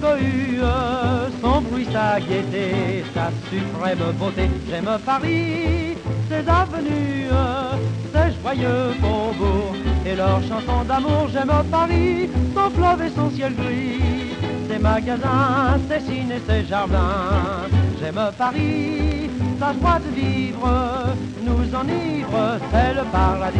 cohue, son bruit, sa gaieté, sa suprême beauté. J'aime Paris, ses avenues, ses joyeux faubourgs et leurs chansons d'amour. J'aime Paris, son fleuve et son ciel gris, ses magasins, ses cines et ses jardins. J'aime Paris, sa joie de vivre nous enivre, c'est le paradis.